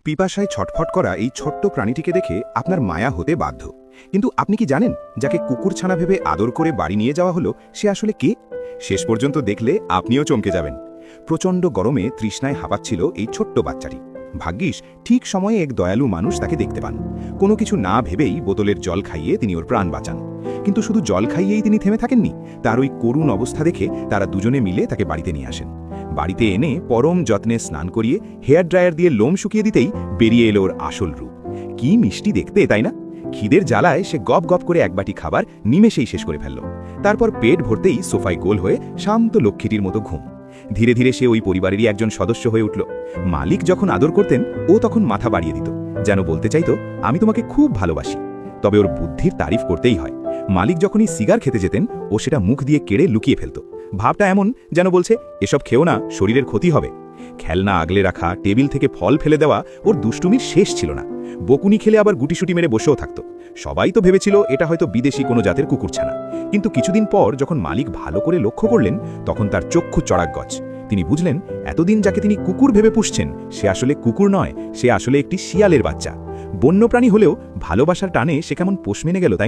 পিপাসায় ছটফট করা এই ছোট্ট প্রাণীটিকে দেখে আপনার মায়া হতে বাধ্য। কিন্তু আপনি কি জানেন যাকে কুকুরছানা ভেবে আদর করে বাড়ি নিয়ে যাওয়া হলো সে আসলে কে? শেষ পর্যন্ত দেখলে আপনিও চমকে যাবেন। প্রচণ্ড গরমে তৃষ্ণায় হাঁপাচ্ছিল এই ছোট্ট বাচ্চাটি। ভাগ্যিস ঠিক সময়ে এক দয়ালু মানুষ তাকে দেখতে পান। কোনো কিছু না ভেবেই বোতলের জল খাইয়ে তিনি ওর প্রাণ বাঁচান। কিন্তু শুধু জল খাইয়েই তিনি থেমে থাকেননি। তার ওই করুণ অবস্থা দেখে তারা দুজনে মিলে তাকে বাড়িতে নিয়ে আসেন। বাড়িতে এনে পরম যত্নে স্নান করিয়ে হেয়ার ড্রায়ার দিয়ে লোম শুকিয়ে দিতেই বেরিয়ে এলো ওর আসল রূপ। কি মিষ্টি দেখতে, তাই না? খিদের জ্বালায় সে গপ গপ করে এক বাটি খাবার নিমেষেই শেষ করে ফেলল। তারপর পেট ভরতেই সোফায় গোল হয়ে শান্ত লক্ষ্মীটির মতো ঘুম। ধীরে ধীরে সে ওই পরিবারেরই একজন সদস্য হয়ে উঠল। মালিক যখন আদর করতেন ও তখন মাথা বাড়িয়ে দিত, যেন বলতে চাইতো আমি তোমাকে খুব ভালোবাসি। তবে ওর বুদ্ধির তারিফ করতেই হয়। মালিক যখনই সিগার খেতে যেতেন ও সেটা মুখ দিয়ে কেড়ে লুকিয়ে ফেলত। ভাবটা এমন যেন বলছে এসব খেও না, শরীরের ক্ষতি হবে। খেলনা আগলে রাখা, টেবিল থেকে ফল ফেলে দেওয়া ওর দুষ্টুমির শেষ ছিল না। বকুনি খেলে আবার গুটিসুটি মেরে বসেও থাকত। সবাই তো ভেবেছিল এটা হয়তো বিদেশি কোনো জাতের কুকুরছানা। কিন্তু কিছুদিন পর যখন মালিক ভালো করে লক্ষ্য করলেন তখন তার চক্ষু চড়াক গজ। তিনি বুঝলেন এতদিন যাকে তিনি কুকুর ভেবে পুষছেন সে আসলে কুকুর নয়, সে আসলে একটি শিয়ালের বাচ্চা। বন্যপ্রাণী হলেও ভালোবাসার টানে সে কেমন পোষ মেনে গেল, তাই না?